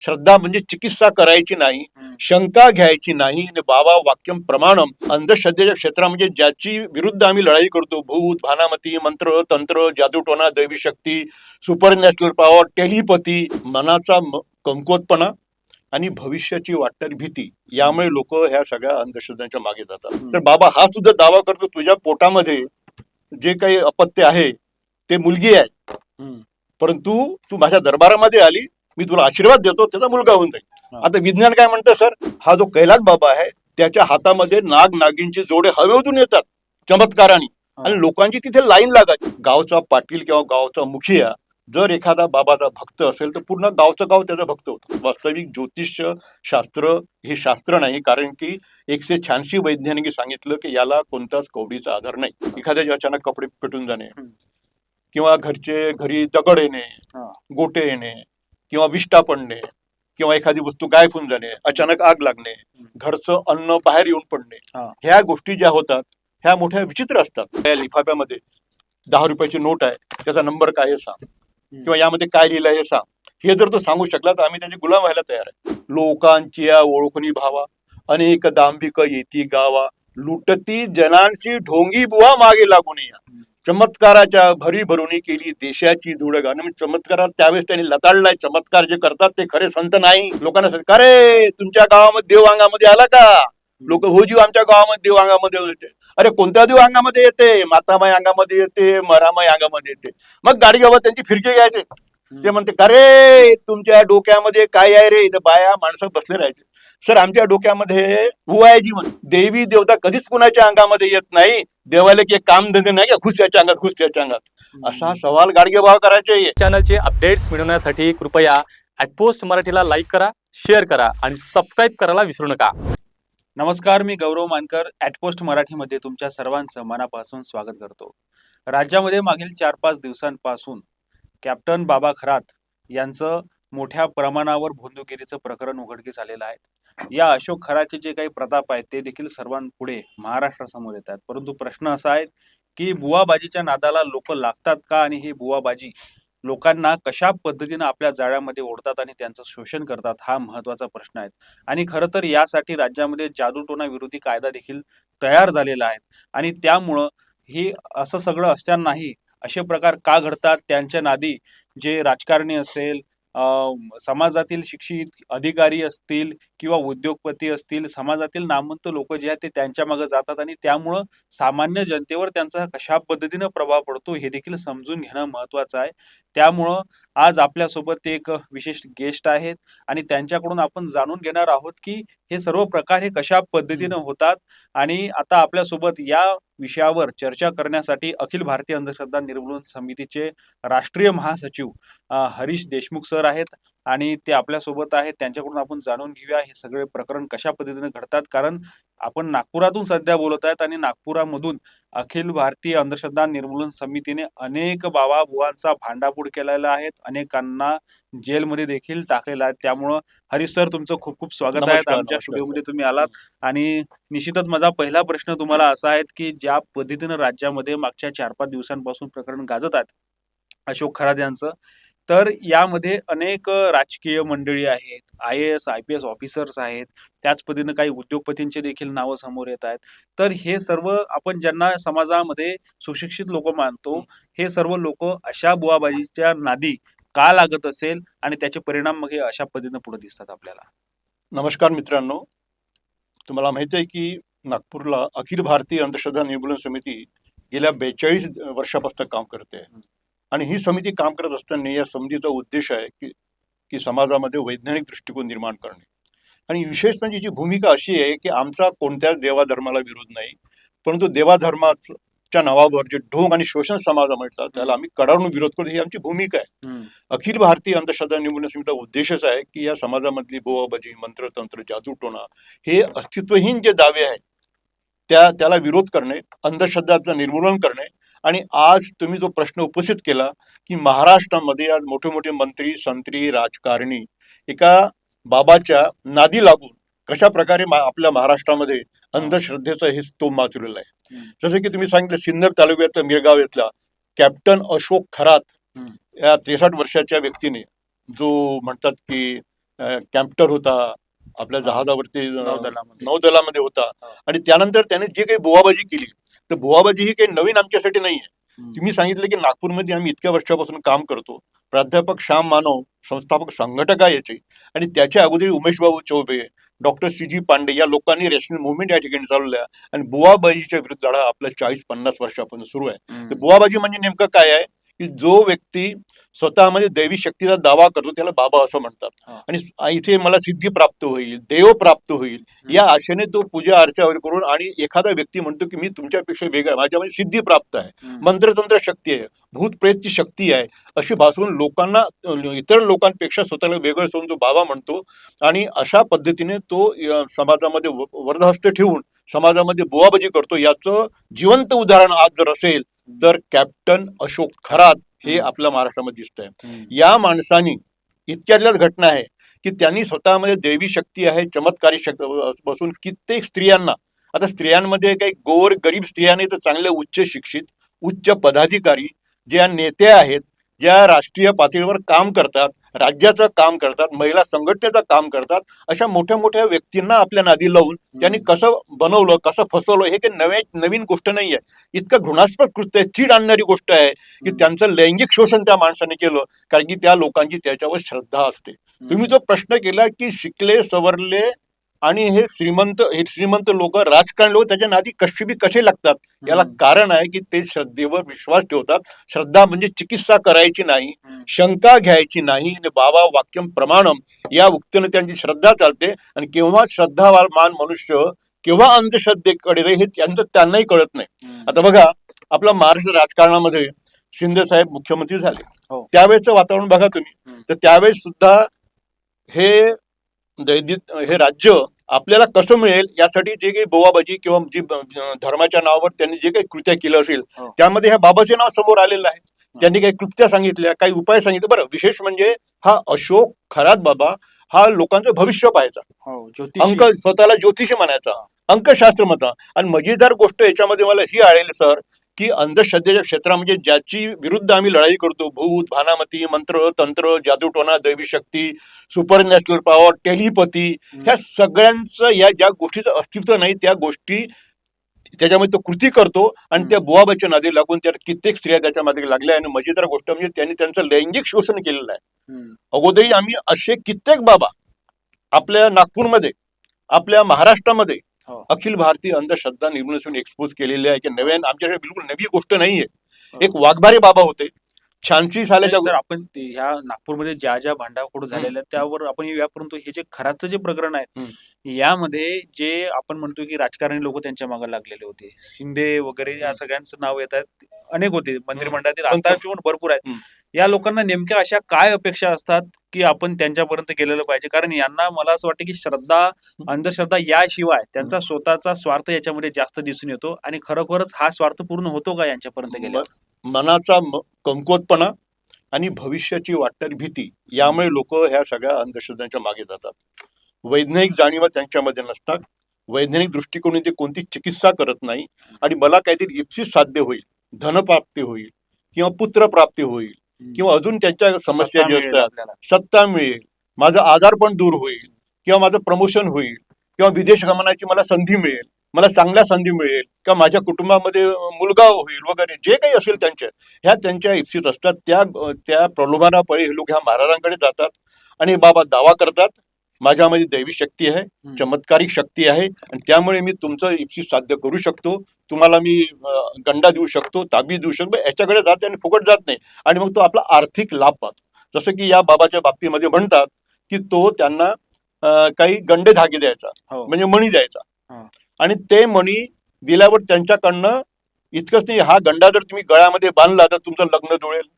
श्रद्धा म्हणजे चिकित्सा करायची नाही, शंका घ्यायची नाही. आणि बाबा वाक्यम प्रमाणम, अंधश्रद्धेच्या क्षेत्रा म्हणजे ज्याची विरुद्ध आम्ही लढाई करतो, भूत भानामती, मंत्र तंत्र, जादूटोना, दैवी शक्ती, सुपर नॅशनल पॉवर, टेलिपथी, मनाचा कमकुवतपणा आणि भविष्याची वाटणारी भीती, यामुळे लोक ह्या सगळ्या अंधश्रद्धांच्या मागे जातात. तर बाबा हा सुद्धा दावा करतो, तुझ्या पोटामध्ये जे काही अपत्य आहे ते मुलगी आहे, परंतु तू माझ्या दरबारामध्ये आली, मी तुला आशीर्वाद देतो, त्याचा मुलगा होऊन जाईल. आता विज्ञान काय म्हणतं सर, हा जो कैलास बाबा आहे त्याच्या हातामध्ये नाग नागिनचे जोडे हवेतून येतात चमत्काराने, आणि लोकांची तिथे लाईन लागायची. गावचा पाटील किंवा गावचा मुखिया जर एखादा बाबाचा भक्त असेल तर पूर्ण गावचं गाव त्याचा भक्त होतं. वास्तविक ज्योतिष्य शास्त्र हे शास्त्र नाही, कारण की 186 वैज्ञानिक सांगितलं की याला कोणताच कवडीचा आधार नाही. एखाद्याचे अचानक कपडे पेटून जाणे, किंवा घरचे घरी दगड येणे, गोटे येणे, किंवा विष्ठा पडणे, किंवा एखादी वस्तू गायब होऊन जाणे, अचानक आग लागणे, घरचं अन्न बाहेर येऊन पडणे, ह्या गोष्टी ज्या होतात ह्या मोठ्या विचित्र असतात. या लिफाफ्यामध्ये 10 रुपयाची नोट आहे, त्याचा नंबर काय हे सांग, किंवा यामध्ये काय लिहिलं हे सांग. हे जर तो सांगू शकला तर आम्ही त्याचे गुलाम व्हायला तयार आहे. लोकांची या ओळखणी भावा, अनेक दांभिक येती गावा, लुटती जनांची ढोंगी बुवा मागे लागून या. चमत्काराच्या भरी भरुनी केली देशाची धुडगा. चमत्कारात त्यावेळेस त्यांनी लताडलाय. चमत्कार जे करतात ते खरे संत नाही. लोकांना का रे तुमच्या गावामध्ये देव अंगामध्ये आला का? लोक हो जीव आमच्या गावामध्ये देव अंगामध्ये येते. अरे कोणत्या देव अंगामध्ये येते? मातामाई अंगामध्ये येते, मरामाई अंगामध्ये येते. मग गाडी गावात त्यांची फिरकी घ्यायचे. ते म्हणते का रे तुमच्या डोक्यामध्ये काय आहे रे? इथं बाया माणसं बसले राहायचे. सर आमच्या डोक्यामध्ये वो आहे जीवन. देवी देवता कधीच कुणाच्या अंगामध्ये येत नाही. देवाला की काम धंदे नाही का खुश त्याच्या अंगात, खुश त्याच्या अंगात, असा सवाल गाडगे भाव करायचे. चॅनलचे अपडेट्स मिळवण्यासाठी कृपया @पोस्ट मराठीला लाईक करा, शेअर करा आणि सबस्क्राईब करायला विसरू नका. नमस्कार, मी गौरव मानकर @पोस्ट मराठीमध्ये तुमच्या सर्वांचं मनापासून स्वागत करतो. राज्यामध्ये मागील 4-5 दिवसांपासून कॅप्टन बाबा खरात यांचं मोठ्या प्रमाणावर भोंदूगिरीचं प्रकरण उघडकीस आलेलं आहे. या अशोक खराचे जे काही प्रताप आहेत ते देखील सर्वांपुढे महाराष्ट्रासमोर येतात. परंतु प्रश्न असा आहे की बुवाबाजीच्या नादाला लोक लागतात का, आणि ही बुवाबाजी लोकांना कशा पद्धतीने आपल्या जाळ्यामध्ये ओढतात आणि त्यांचं शोषण करतात, हा महत्वाचा प्रश्न आहे. आणि खरं तर यासाठी राज्यामध्ये जादूटोणा विरोधी कायदा देखील तयार झालेला आहे. आणि त्यामुळं ही असं सगळं असतानाही असे प्रकार का घडतात, त्यांच्या नादी जे राजकारणी असेल, समाजातील शिक्षित अधिकारी असतील किंवा उद्योगपती असतील, समाजातील नामवंत लोक जे आहेत ते त्यांच्या मागे जातात, आणि त्यामुळं सामान्य जनतेवर त्यांचा कशा पद्धतीनं प्रभाव पडतो हे देखील समजून घेणं महत्वाचं आहे. त्यामुळं आज आपल्यासोबत एक विशेष गेस्ट आहेत आणि त्यांच्याकडून आपण जाणून घेणार आहोत की हे सर्व प्रकार हे कशा पद्धतीनं होतात. आणि आता आपल्यासोबत या विषयावर चर्चा करण्यासाठी अखिल भारतीय अंधश्रद्धा निर्मूलन समितीचे राष्ट्रीय महासचिव हरीश देशमुख सर आहेत, आणि ते आपल्यासोबत आहेत. त्यांच्याकडून आपण जाणून घेऊया हे सगळे प्रकरण कशा पद्धतीने घडतात. कारण आपण नागपुरातून सध्या बोलत आहेत आणि नागपुरामधून अखिल भारतीय अंधश्रद्धा निर्मूलन समितीने अनेक बाबा बुवांचा भांडाफोड केलेला आहे, अनेकांना जेलमध्ये देखील टाकलेला आहे. त्यामुळं हरीश सर तुमचं खूप खूप स्वागत आहे आमच्या स्टुडिओमध्ये तुम्ही आलात. आणि निश्चितच माझा पहिला प्रश्न तुम्हाला असा आहे की ज्या पद्धतीनं राज्यामध्ये मागच्या 4-5 दिवसांपासून प्रकरण गाजत आहेत अशोक खरात यांचं, तर यामध्ये अनेक राजकीय मंडळी आहेत, IAS IPS ऑफिसर्स आहेत, त्याच पद्धतीने काही उद्योगपतींचे देखील नावं समोर येत आहेत. तर हे सर्व आपण ज्यांना समाजामध्ये सुशिक्षित लोक मानतो, हे सर्व लोक अशा बुवाबाजीच्या नादी का लागत असेल आणि त्याचे परिणाम मग हे अशा पद्धतीने पुढे दिसतात आपल्याला. नमस्कार मित्रांनो, तुम्हाला माहिती आहे की नागपूरला अखिल भारतीय अंधश्रद्धा निर्मूलन समिती गेल्या 42 वर्षापासून काम करते. आणि ही समिती काम करत असताना या समितीचा उद्देश आहे की समाजामध्ये वैज्ञानिक दृष्टिकोन निर्माण करणे. आणि विशेष म्हणजे जी भूमिका अशी आहे की आमचा कोणत्याच देवाधर्माला विरोध नाही, परंतु देवाधर्माच्या नावावर जे ढोंग आणि शोषण समाजामध्ये त्याला आम्ही कडाडून विरोध करतो, ही आमची भूमिका आहे. अखिल भारतीय अंधश्रद्धा निर्मूलन समितीचा उद्देशच आहे की या समाजामधली बुवाबाजी, मंत्रतंत्र, जादूटोणा हे अस्तित्वहीन जे दावे आहेत त्याला विरोध करणे, अंधश्रद्धाचं निर्मूलन करणे. आणि आज तुम्ही जो प्रश्न उपस्थित केला की महाराष्ट्रामध्ये आज मोठे मोठे मंत्री, संत्री, राजकारणी एका बाबाच्या नादी लागून कशा प्रकारे आपल्या महाराष्ट्रामध्ये अंधश्रद्धेचं हे स्तोम माचवलेलं आहे. जसं की तुम्ही सांगितलं, सिन्नर तालुक्यातल्या मिरगाव येथला कॅप्टन अशोक खरात या 63 वर्षाच्या व्यक्तीने, जो म्हणतात की कॅम्प्टर होता, आपल्या हा. जहाजावरती नौदलामध्ये. नौदलामध्ये होता. हा. आणि त्यानंतर त्याने जे काही बुवाबाजी केली, तर बुवाबाजी ही काही नवीन आमच्यासाठी नाहीये. हम्म. तुम्ही सांगितलं की नागपूरमध्ये आम्ही इतक्या वर्षापासून काम करतो. प्राध्यापक श्याम मानव संस्थापक संघटक आहे याचे, आणि त्याच्या अगोदर उमेशबाबू चौबे, डॉक्टर सी.जी. पांडे या लोकांनी रॅशनल मुवमेंट या ठिकाणी चालवल्या, आणि बुवाबाजीच्या विरुद्ध लढा आपल्या 40-50 वर्षापासून सुरू आहे. तर हम्म. बुवाबाजी म्हणजे नेमकं काय आहे, की जो व्यक्ती स्वतःमध्ये दैवी शक्तीचा दावा करतो त्याला बाबा असं म्हणतात. हा. आणि इथे मला सिद्धी प्राप्त होईल, देव प्राप्त होईल, या आशेने तो पूजा अर्चा वगैरे करून, आणि एखादा व्यक्ती म्हणतो की मी तुमच्यापेक्षा वेगळा, माझ्यामध्ये सिद्धी प्राप्त आहे, हम्म. मंत्रतंत्र शक्ती आहे, भूत प्रेतची शक्ती आहे, अशी भासवून लोकांना, इतर लोकांपेक्षा स्वतःला वेगळं सोडून तो बाबा म्हणतो. आणि अशा पद्धतीने तो समाजामध्ये वरदहस्त ठेवून समाजामध्ये बुवाबाजी करतो. याचं जिवंत उदाहरण आज जर असेल तर कॅप्टन अशोक खरात हे आपल्या महाराष्ट्रामध्ये दिसत आहे. हम्म. या माणसानी इतक्यातल्याच घटना आहे की त्यांनी स्वतःमध्ये दैवी शक्ती आहे, चमत्कारी शक्ती बसून कित्येक स्त्रियांना, आता स्त्रियांमध्ये काही गोर गरीब स्त्रिया नाही तर चांगल्या उच्च शिक्षित, उच्च पदाधिकारी, ज्या नेत्या आहेत, ज्या राष्ट्रीय पातळीवर काम करतात, राज्याचं काम करतात, महिला संघटनेचं काम करतात, अशा मोठ्या मोठ्या व्यक्तींना आपल्या नादी लावून त्यांनी कसं बनवलं, कसं फसवलं, हे काही नवीन गोष्ट नाही आहे. इतकं घृणास्पद कृत्य आहे, चीड आणणारी गोष्ट आहे की त्यांचं लैंगिक शोषण त्या माणसाने केलं, कारण की त्या लोकांची त्याच्यावर श्रद्धा असते. तुम्ही जो प्रश्न केला की शिकले सवरले आणि हे श्रीमंत लोक, राजकारण लोक त्याच्या नादी कसे लागतात, याला कारण आहे की ते श्रद्धेवर विश्वास ठेवतात. श्रद्धा म्हणजे चिकित्सा करायची नाही, शंका घ्यायची नाही, आणि बाबा वाक्यम प्रमाणम या उक्तीने त्यांची श्रद्धा चालते. आणि केव्हा श्रद्धावान मनुष्य केव्हा अंधश्रद्धेकडे हे त्यांनाही कळत नाही. आता बघा, आपल्या महाराष्ट्र राजकारणामध्ये शिंदे साहेब मुख्यमंत्री झाले, हो. त्यावेळेचं वातावरण बघा तुम्ही, तर त्यावेळेस सुद्धा हे राज्य आपल्याला कसं मिळेल यासाठी जे काही बोवाबाजी किंवा जी धर्माच्या नावावर त्यांनी जे काही कृत्या केलं असेल, हो. त्यामध्ये ह्या बाबाचे नाव समोर आलेलं आहे. त्यांनी काही कृत्या सांगितल्या, काही उपाय सांगितले. बरं, विशेष म्हणजे हा अशोक खरात बाबा हा लोकांचं भविष्य पाहायचा, हो, ज्योतिषी. अंक, स्वतःला ज्योतिषी म्हणायचा, अंकशास्त्र म्हणता. आणि मजेदार गोष्ट याच्यामध्ये मला ही आढळली सर, की अंधश्रद्धेच्या क्षेत्रामध्ये ज्याची विरुद्ध आम्ही लढाई करतो, भूत, भानामती, मंत्र, तंत्र, जादूटोना, दैवी शक्ती, सुपर नॅशनल पॉवर, टेलिपॅथी, ह्या सगळ्यांचं या ज्या गोष्टीचं अस्तित्व नाही, त्या गोष्टी त्याच्यामध्ये तो कृती करतो. आणि त्या बुवाबाच्या नादी लागून त्या कित्येक स्त्रिया त्याच्या मागे लागल्या. आणि मजेदार गोष्ट म्हणजे त्यांनी त्यांचं लैंगिक शोषण केलेलं आहे. अगोदरही आम्ही असे कित्येक बाबा आपल्या नागपूरमध्ये, आपल्या महाराष्ट्रामध्ये हो. अखिल भारतीय अंधश्रद्धा निर्मूलन एक्सपोज केलेले आहे, की नव्याने आमच्याकडे बिलकुल नवी गोष्ट नाहीये. एक वाघबारे बाबा होते, 86 सालाच्या सर, आपण ह्या नागपूरमध्ये ज्या ज्या भांडाफोड झालेल्या त्यावर आपण यापर्यंत हे जे खराचं जे प्रकरण आहे, यामध्ये जे आपण म्हणतो की राजकारणी लोक त्यांच्या मागे लागलेले होते, शिंदे वगैरे या सगळ्यांचं नाव येत आहेत, अनेक होते मंत्रिमंडळातील, आताचे पण भरपूर आहेत. या लोकांना नेमक्या अशा काय अपेक्षा असतात की आपण त्यांच्यापर्यंत गेलेलं पाहिजे? कारण यांना मला असं वाटतं की श्रद्धा, अंधश्रद्धा याशिवाय त्यांचा स्वतःचा स्वार्थ याच्यामध्ये जास्त दिसून येतो. आणि खरोखरच हा स्वार्थ पूर्ण होतो का यांच्यापर्यंत गेल्यावर? मनाचा कमकुवतपणा आणि भविष्याची वाटणारी भीती, यामुळे लोक ह्या सगळ्या अंधश्रद्धांच्या मागे जातात. वैज्ञानिक जाणीवा त्यांच्यामध्ये नसतात, वैज्ञानिक दृष्टिकोनाने ते कोणती चिकित्सा करत नाही. आणि मला काहीतरी इप्सित साध्य होईल, धनप्राप्ती होईल, किंवा पुत्रप्राप्ती होईल, किंवा अजून त्यांच्या समस्या ज्या असतात, सत्ता मिळेल, माझा आजारपण दूर होईल, किंवा माझं प्रमोशन होईल, किंवा विदेश गमनाची मला संधी मिळेल, मला चांगल्या संधी मिळेल, किंवा माझ्या कुटुंबामध्ये मुलगा होईल वगैरे, जे काही असेल त्यांच्या इप्सित असतात. त्या प्रलोभनापळी हे लोक ह्या महाराजांकडे जातात आणि बाबा दावा करतात, माझ्यामध्ये दैवी शक्ती आहे, चमत्कारिक शक्ती आहे, आणि त्यामुळे मी तुमचं इप्सित साध्य करू शकतो, तुम्हाला मी गंडा देऊ शकतो, ताबीज देऊ शकतो. याच्याकडे जाते आणि फुकट जात नाही. आणि मग तो आपला आर्थिक लाभ पाहतो. जसं की या बाबाच्या बाबतीमध्ये म्हणतात की तो त्यांना काही गंडे धागे द्यायचा, म्हणजे मणी द्यायचा, आणि ते मणी दिल्यावर त्यांच्याकडनं इतकंच नाही, हा गंडा जर तुम्ही गळ्यामध्ये बांधला तर तुमचं लग्न जुळेल,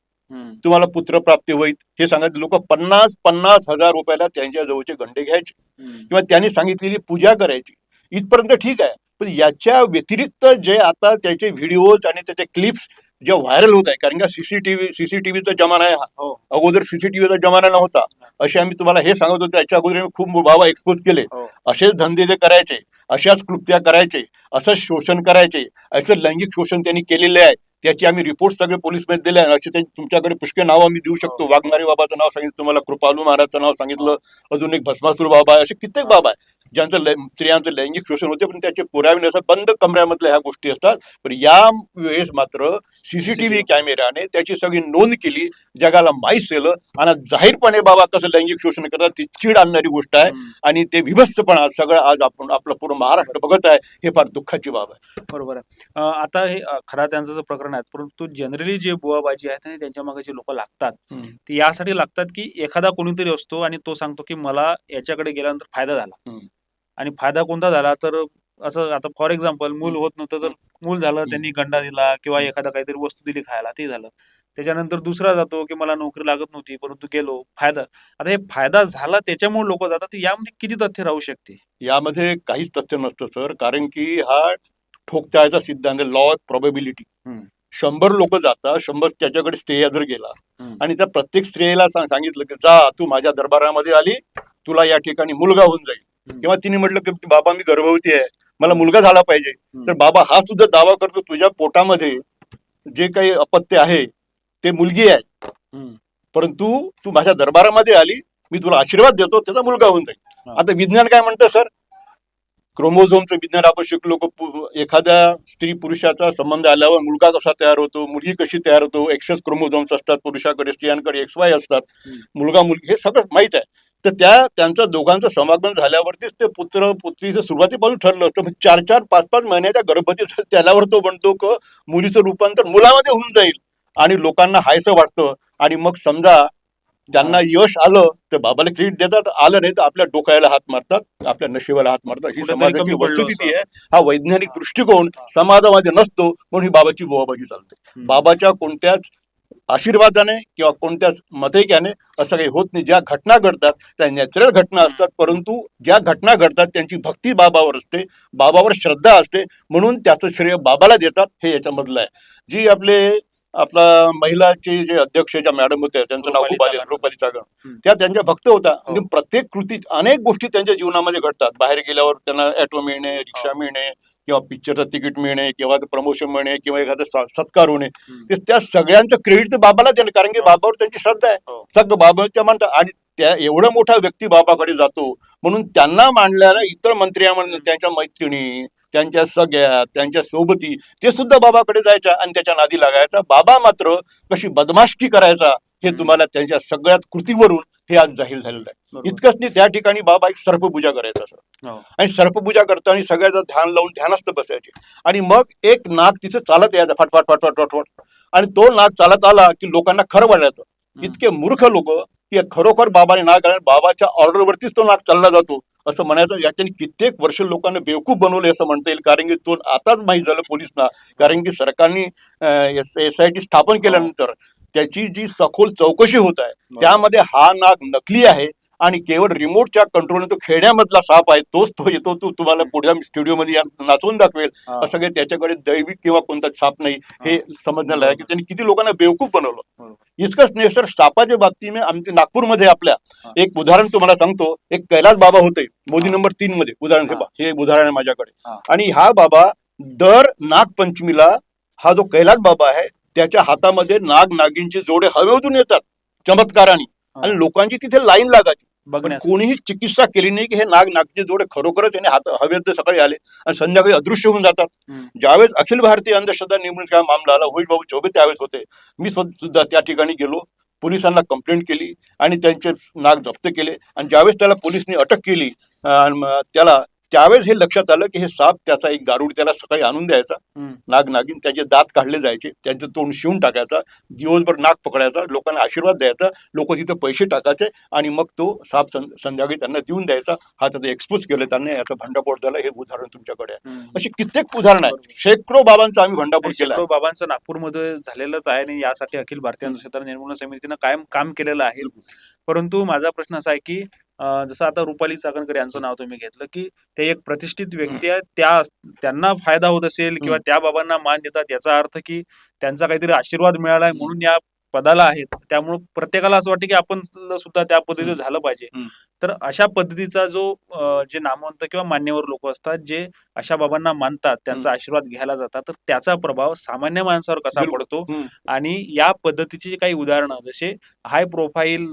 तुम्हाला पुत्रप्राप्ती होईल, हे सांगत लोक 50,000 रुपयाला त्यांच्या जवळचे गंडे घ्यायचे, किंवा त्यांनी सांगितलेली पूजा करायची. इथपर्यंत ठीक आहे. पण याच्या व्यतिरिक्त जे आता त्याचे व्हिडिओज आणि त्याचे क्लिप्स जे व्हायरल होत आहे, कारण का सीसीटीव्हीचा जमाना आहे हा, अगोदर सीसीटीव्हीचा जमाना नव्हता, असे आम्ही तुम्हाला हे सांगत होतो. त्याच्या अगोदर आम्ही खूप बाबा एक्सपोज केले. असेच धंदे जे करायचे, अशाच कृत्या करायचे, असंच शोषण करायचे, असं लैंगिक शोषण त्यांनी केलेले आहे. त्याची आम्ही रिपोर्ट सगळे पोलीस मध्ये दिले आहे. असे तुमच्याकडे पुष्कळ नाव आम्ही देऊ शकतो. वाघमारे बाबाचं नाव सांगितलं तुम्हाला, कृपालू महाराजचं नाव सांगितलं, अजून एक भस्मासूर बाबा आहे, असे कित्येक बाबा आहे ज्यांचं स्त्रियांचं लैंगिक शोषण होते, पण त्याचे पुरावे नसतात, बंद कमऱ्यामधल्या ह्या गोष्टी असतात. पण या वेळेस मात्र सीसीटीव्ही कॅमेऱ्याने त्याची सगळी नोंद केली, जगाला माहीत केलं, आणि जाहीरपणे बाबा कसं लैंगिक शोषण करतात ती चीड आणणारी गोष्ट आहे. आणि ते विभत्सपणा सगळं आज आपण आपलं पूर्ण महाराष्ट्र बघत आहे, हे फार दुःखाची बाब आहे. बरोबर आहे. आता हे खरा त्यांचं जे प्रकरण आहे, परंतु जनरली जे बुवाबाजी आहेत आणि त्यांच्या मागे जे लोक लागतात, ते यासाठी लागतात की एखादा कोणीतरी असतो आणि तो सांगतो की मला याच्याकडे गेल्यानंतर फायदा झाला, आणि फायदा कोणता झाला तर असं आता फॉर एक्झाम्पल मूल होत नव्हतं तर मूल झालं, त्यांनी गंडा दिला किंवा एखादा काहीतरी वस्तू दिली खायला, ते झालं. त्याच्यानंतर दुसरा जातो की मला नोकरी लागत नव्हती परंतु गेलो, फायदा. आता हे फायदा झाला त्याच्यामुळे लोक जातात, यामध्ये किती तथ्य राहू शकते? यामध्ये काहीच तथ्य नसतं सर, कारण की हा ठोकताळाचा सिद्धांत, लॉ ऑफ प्रोबेबिलिटी. 100 लोक जातात, 100 त्याच्याकडे स्त्रिया जर गेला आणि त्या प्रत्येक स्त्रियेला सांगितलं की जा तू माझ्या दरबारामध्ये आली, तुला या ठिकाणी मुलगा होऊन जाईल, किंवा तिने म्हटलं की बाबा मी गर्भवती आहे, मला मुलगा झाला पाहिजे, तर बाबा हा सुद्धा दावा करतो तुझ्या पोटामध्ये जे काही अपत्य आहे ते मुलगी आहे, परंतु तू माझ्या दरबारामध्ये आली, मी तुला आशीर्वाद देतो, त्याचा मुलगा होऊन जाईल. आता विज्ञान काय म्हणतं सर? क्रोमोझोमचं विज्ञान आपण शिकलो, एखाद्या स्त्री पुरुषाचा संबंध आल्यावर मुलगा कसा तयार होतो, मुलगी कशी तयार होतो, एक्सएस क्रोमोझोम्स असतात पुरुषाकडे, स्त्रियांकडे XY असतात, मुलगा मुलगी हे सगळं माहित आहे. तर त्यांचं दोघांचं समागम झाल्यावरतीच ते पुत्र पुत्रीचं सुरुवातीपासून ठरलं असतं. 4-4, 5-5 महिन्याच्या गर्भवती त्याल्यावर तो म्हणतो की मुलीचं रूपांतर मुलामध्ये होऊन जाईल, आणि लोकांना हायसं वाटतं, आणि मग समजा ज्यांना यश आलं तर बाबाला क्रेडिट देतात, आलं नाही तर आपल्या डोक्याला हात मारतात, आपल्या नशिबाला हात मारतात. ही समाजाची वस्तुस्थिती आहे. हा वैज्ञानिक दृष्टिकोन समाजामध्ये नसतो, म्हणून ही बाबाची बोवाबाजी चालते. बाबाच्या कोणत्याच आशीर्वादाने किंवा कोणत्याच मतैक्याने असं काही होत नाही. ज्या घटना घडतात त्या नॅचरल घटना असतात, परंतु ज्या घटना घडतात त्यांची भक्ती बाबावर असते, बाबावर श्रद्धा असते, म्हणून त्याचं श्रेय बाबाला देतात. हे याच्यामधलं आहे. जी आपला महिलाचे जे अध्यक्ष ज्या मॅडम होत्या, त्यांचं नाव खूप आले, रुपाली चाकण, त्या त्यांच्या भक्त होता. म्हणजे प्रत्येक कृतीत अनेक गोष्टी त्यांच्या जीवनामध्ये घडतात. बाहेर गेल्यावर त्यांना ऑटो मिळणे, रिक्षा मिळणे, किंवा पिक्चरचं तिकीट मिळणे, किंवा प्रमोशन मिळणे, किंवा एखादा सत्कार होणे, ते त्या सगळ्यांचं क्रेडिट तर बाबाला देणं, कारण की बाबावर त्यांची श्रद्धा आहे. सगळं बाबाच्या म्हणतात. आणि त्या एवढा मोठा व्यक्ती बाबाकडे जातो, म्हणून त्यांना मांडल्याला इतर मंत्र्या, त्यांच्या मैत्रिणी, त्यांच्या सगळ्या, त्यांच्या सोबती, ते सुद्धा बाबाकडे जायच्या आणि त्याच्या नादी लागायचा. बाबा मात्र कशी बदमाशकी करायचा हे तुम्हाला त्यांच्या सगळ्याच कृतीवरून हे आज जाहीर झालेलं आहे. इतकंच नाही, त्या ठिकाणी बाबा एक सर्पपूजा करायचा सर, आणि सर्पपूजा करताना सगळ्याचं ध्यान लावून ध्यानस्थ बसायचे, आणि मग एक नाग तिचं चालत यायचा फाटफाट फाटफाट फाटफाट, आणि तो नाग चालत आला की लोकांना खरं वाटायचं. इतके मूर्ख लोक की खरोखर बाबाने नाग आला, बाबाच्या ऑर्डरवरतीच तो नाग चालला जातो असं म्हणायचं. याच्याने कित्येक वर्ष लोकांना बेवकूफ बनवले असं म्हणता येईल, कारण की तो आताच माहीत झालं पोलिसांना, कारण की सरकारने SIT स्थापन केल्यानंतर त्याची जी सखोल चौकशी होत आहे, त्यामध्ये हा नाग नकली आहे, आणि केवळ रिमोटच्या कंट्रोलने तो खेळण्यामधला साप आहे, तोच तो येतो, तो तुम्हाला पुढच्या स्टुडिओमध्ये नाचवून दाखवेल, असं काही त्याच्याकडे दैविक किंवा कोणता साप नाही. हे समजण्याला आहे की त्यांनी किती लोकांना बेवकूफ बनवलं. इतकंच नाही सर, सापाच्या बाबतीने आमच्या नागपूरमध्ये आपल्या एक उदाहरण तुम्हाला सांगतो. एक कैलास बाबा होते, मोदी नंबर 3 मध्ये उदाहरण ठेवा, हे उदाहरण आहे माझ्याकडे. आणि हा बाबा दर नागपंचमीला, हा जो कैलास बाबा आहे त्याच्या हातामध्ये नाग नागिनचे जोडे हवेतून येतात चमत्काराने, आणि लोकांची तिथे लाईन लागायची. पण कोणीही चिकित्सा केली नाही की हे नाग नागचे जोडे खरोखरच त्याने हात हवेत सकाळी आले आणि संध्याकाळी अदृश्य होऊन जातात. ज्यावेळेस अखिल भारतीय अंधश्रद्धा निर्मूलन मामला आला, होईल भाऊ चौबे त्यावेळेस होते, मी सुद्धा त्या ठिकाणी गेलो, पोलिसांना कंप्लेंट केली आणि त्यांचे नाग जप्त केले. आणि ज्यावेळेस त्याला पोलिसने अटक केली त्याला, त्यावेळेस हे लक्षात आलं की हे साप त्याचा एक गारुड त्याला सकाळी आणून द्यायचा, नाग नागिन, त्याचे दात काढले जायचे, त्यांचं तोंड शिवून टाकायचा, दिवसभर नाग पकडायचा, लोकांना आशीर्वाद द्यायचा, लोक तिथे पैसे टाकायचे, आणि मग तो साप संध्याकाळी त्यांना देऊन द्यायचा. हा त्याचा एक्सपोज केलं त्यांनी, याचा भंडाफोड झाला. हे उदाहरण तुमच्याकडे आहे. अशी कित्येक उदाहरण आहेत. शेकडो बाबांचं आम्ही भंडाफोड केला. शेकडो बाबांचं नागपूरमध्ये झालेलंच आहे, आणि यासाठी अखिल भारतीय अंधश्रद्धा निर्मूलन समितीनं कायम काम केलेलं आहे. परंतु माझा प्रश्न असा आहे की जसं आता रुपाली चाकणकर यांचं नाव तुम्ही घेतलं, की ते एक प्रतिष्ठित व्यक्ती आहे, त्यांना फायदा होत असेल किंवा त्या बाबांना मान देतात, याचा अर्थ की त्यांचा काहीतरी आशीर्वाद मिळाला आहे म्हणून या पदाला आहेत, त्यामुळे प्रत्येकाला असं वाटतं की आपण सुद्धा त्या पद्धतीने झालं पाहिजे. तर अशा पद्धतीचा जो जे नामवंत किंवा मान्यवर लोक असतात जे अशा बाबांना मानतात, त्यांचा आशीर्वाद घ्यायला जातात, तर त्याचा प्रभाव सामान्य माणसावर कसा बिलकुल. पडतो हम्म. आणि या पद्धतीची जी काही उदाहरणं जसे हाय प्रोफाईल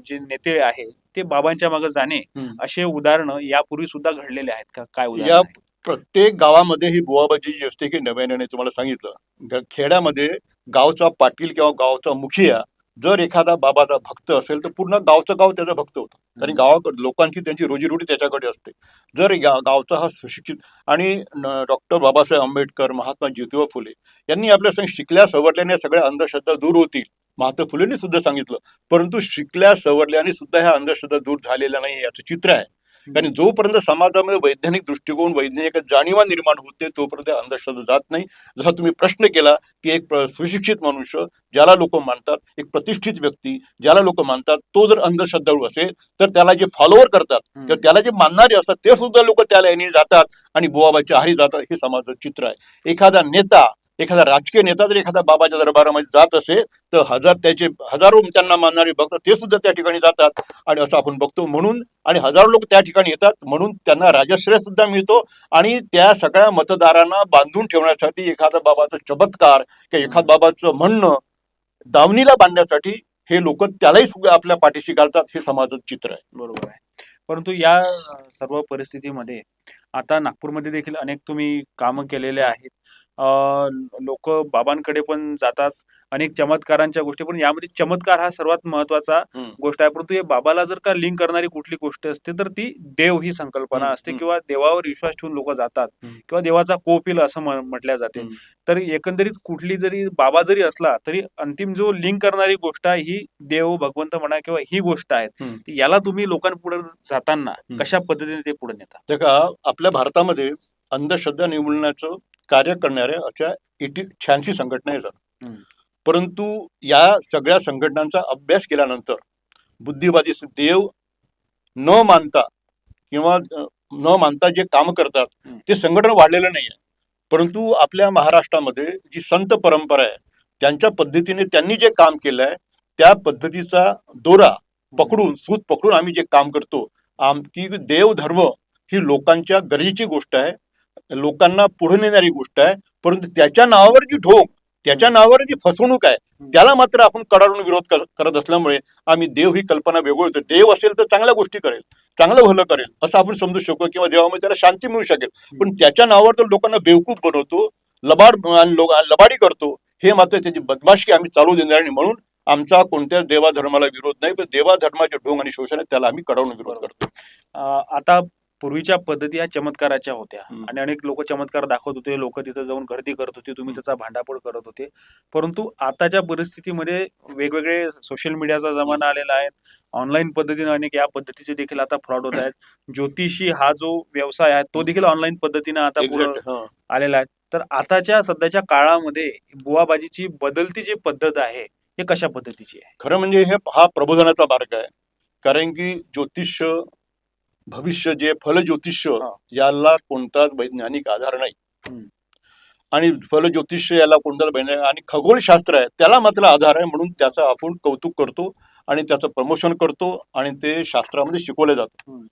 जे नेते आहे ते बाबांच्या मागे जाणे हम्म. असे उदाहरणं यापूर्वी सुद्धा घडलेले आहेत का? काय उदाहरण या आहे? प्रत्येक गावामध्ये ही बुवाबाजी जी असते की नव्याने तुम्हाला सांगितलं, खेड्यामध्ये गावचा पाटील किंवा गावचा मुखिया जर एखादा बाबाचा भक्त असेल तर पूर्ण गावचं गाव त्याचा भक्त होतं, कारण गावाकडे लोकांची त्यांची रोजीरोटी त्याच्याकडे असते. जर गावचा हा सुशिक्षित आणि डॉक्टर बाबासाहेब आंबेडकर, महात्मा ज्योतिबा फुले यांनी आपल्या संग शिकल्या सवरल्याने सगळ्या अंधश्रद्धा दूर होतील, महात्मा फुलेंनी सुद्धा सांगितलं. परंतु शिकल्या सवरल्याने सुद्धा ह्या अंधश्रद्धा दूर झालेल्या नाही याचं चित्र आहे. कारण जोपर्यंत समाजामध्ये वैज्ञानिक दृष्टिकोन, वैज्ञानिक जाणीवा निर्माण होते तोपर्यंत अंधश्रद्धा जात नाही. जसा तुम्ही प्रश्न केला की एक सुशिक्षित मनुष्य ज्याला लोक मानतात, एक प्रतिष्ठित व्यक्ती ज्याला लोक मानतात, तो जर अंधश्रद्धाळू असेल तर त्याला जे फॉलोअर करतात किंवा त्याला जे मानणारे असतात ते सुद्धा लोक त्याला याने जातात आणि बुवाबाच्या आहारी जातात. हे समाजाचं चित्र आहे. एखादा नेता, एखादा राजकीय नेता जर एखादा बाबाच्या दरबारामध्ये जात असेल तर त्याचे हजारो त्यांना मानणारे बघतात ते सुद्धा त्या ठिकाणी जातात आणि असं आपण बघतो. म्हणून आणि हजारो लोक त्या ठिकाणी येतात म्हणून त्यांना राजश्रय सुद्धा मिळतो आणि त्या सगळ्या मतदारांना बांधून ठेवण्यासाठी एखादा बाबाचा चमत्कार किंवा एखाद बाबाचं म्हणणं दावणीला बांधण्यासाठी हे लोक त्यालाही सुद्धा आपल्या पाठीशी घालतात. हे समाजाचं चित्र आहे. बरोबर आहे. परंतु या सर्व परिस्थितीमध्ये आता नागपूरमध्ये देखील अनेक तुम्ही कामं केलेले आहेत. लोक बाबांकडे पण जातात, अनेक चमत्कारांच्या गोष्टी, पण यामध्ये चमत्कार हा सर्वात महत्वाचा गोष्ट आहे. परंतु हे बाबाला जर का लिंक करणारी कुठली गोष्ट असते तर ती देव ही संकल्पना असते किंवा देवावर विश्वास ठेवून लोक जातात किंवा देवाचा कोप येईल असं म्हटल्या जाते. तर एकंदरीत कुठली जरी बाबा जरी असला तरी अंतिम जो लिंक करणारी गोष्ट आहे ही देव, भगवंत म्हणा किंवा ही गोष्ट आहे, याला तुम्ही लोकांपुढे जाताना कशा पद्धतीने ते पुढे नेता? ते का आपल्या भारतामध्ये अंधश्रद्धा निर्मूलनाचं कार्य करणाऱ्या अशा 86 संघटना येतात. परंतु या सगळ्या संघटनांचा अभ्यास केल्यानंतर बुद्धिवादी देव न मानता किंवा न मानता जे काम करतात ते संघटन वाढलेलं नाही आहे. परंतु आपल्या महाराष्ट्रामध्ये जी संत परंपरा आहे त्यांच्या पद्धतीने त्यांनी जे काम केलं आहे त्या पद्धतीचा दोरा पकडून, सूत पकडून आम्ही जे काम करतो. की देवधर्म ही लोकांच्या गरजेची गोष्ट आहे, लोकांना पुढे नेणारी गोष्ट आहे. परंतु त्याच्या नावावर जी ढोंग, त्याच्या नावावर जी फसवणूक आहे त्याला मात्र आपण कडाडून विरोध करत असल्यामुळे आम्ही देव ही कल्पना वेगळी. त्याला देव असेल तर चांगल्या गोष्टी करेल, चांगलं भलं करेल असं आपण समजू शकतो किंवा देवामध्ये त्याला शांती मिळू शकेल. पण त्याच्या नावावर तर लोकांना बेवकूफ बनवतो, लबाडी करतो. हे मात्र त्याची बदमाशी आम्ही चालू देणार नाही. म्हणून आमचा कोणत्याच देवाधर्माला विरोध नाही, पण देवाधर्माचे ढोंग आणि शोषण आहे त्याला आम्ही कडावून विरोध करतो. आता पूर्वीच्या पद्धती या चमत्काराच्या होत्या आणि अनेक लोक चमत्कार दाखवत होते, लोक तिथे जाऊन गर्दी करत होते, तुम्ही त्याचा भांडाफोड करत होते. परंतु आताच्या परिस्थितीमध्ये वेगवेगळे सोशल मीडियाचा जमाना आलेला आहे, ऑनलाईन पद्धतीने अनेक या पद्धतीचे देखील आता फ्रॉड होत आहेत. ज्योतिषी हा जो व्यवसाय आहे तो देखील ऑनलाईन पद्धतीने आता पुढे आलेला आहे. तर आताच्या सध्याच्या काळामध्ये बुवाबाजीची बदलती जी पद्धत आहे हे कशा पद्धतीची आहे? खरं म्हणजे हा प्रबोधनाचा मार्ग आहे. कारण की ज्योतिष्य, भविष्य जे फल ज्योतिष्य याला कोणताच वैज्ञानिक आधार नाही आणि फल ज्योतिष्य याला कोणताच वैज्ञानिक, आणि खगोलशास्त्र आहे त्याला मात्र आधार आहे. म्हणून त्याचं आपण कौतुक करतो आणि त्याचं प्रमोशन करतो आणि ते शास्त्रामध्ये शिकवलं जातं.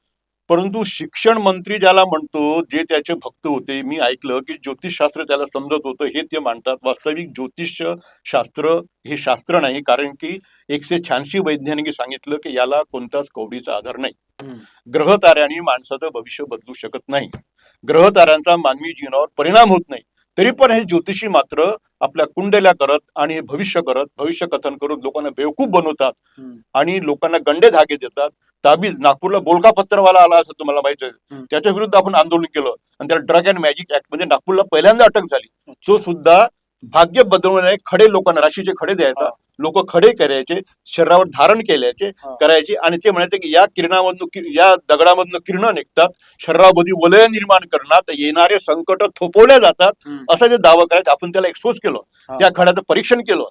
परंतु शिक्षण मंत्री ज्याला म्हणतो, जे त्याचे भक्त होते, मी ऐकलं की ज्योतिषशास्त्र त्याला समजत होतं हे ते मानतात. वास्तविक ज्योतिष्य शास्त्र हे शास्त्र नाही, कारण की 186 वैज्ञानिक सांगितलं की याला कोणताच कवडीचा आधार नाही. ग्रहताऱ्यांनी माणसाचं भविष्य बदलू शकत नाही, ग्रहताऱ्यांचा मानवी जीवनावर परिणाम होत नाही. तरी पण हे ज्योतिषी मात्र आपल्या कुंडल्या करत आणि भविष्य कथन करत लोकांना बेवकूफ बनवतात आणि लोकांना गंडे धागे देतात. ताबीज नागपूरला बोलका पत्रवाला आला असं तुम्हाला माहिती आहे, त्याच्या विरुद्ध आपण आंदोलन केलं आणि त्याला ड्रग अँड मॅजिक ऍक्ट मध्ये नागपूरला पहिल्यांदा अटक झाली. तो सुद्धा भाग्य बदलवणारे खडे लोकांना, राशीचे खडे द्यायचा, लोक खडे करायचे, शरीरावर धारण करायचे आणि ते म्हणायचे की या किरणामधून, या दगडामधून किरण निघतात, शरीरामध्ये वलय निर्माण करण्यात येणारे संकट थोपवल्या जातात असं जे दावा करायचं. आपण त्याला एक्सपोज केलं, त्या खड्याचं परीक्षण केलं.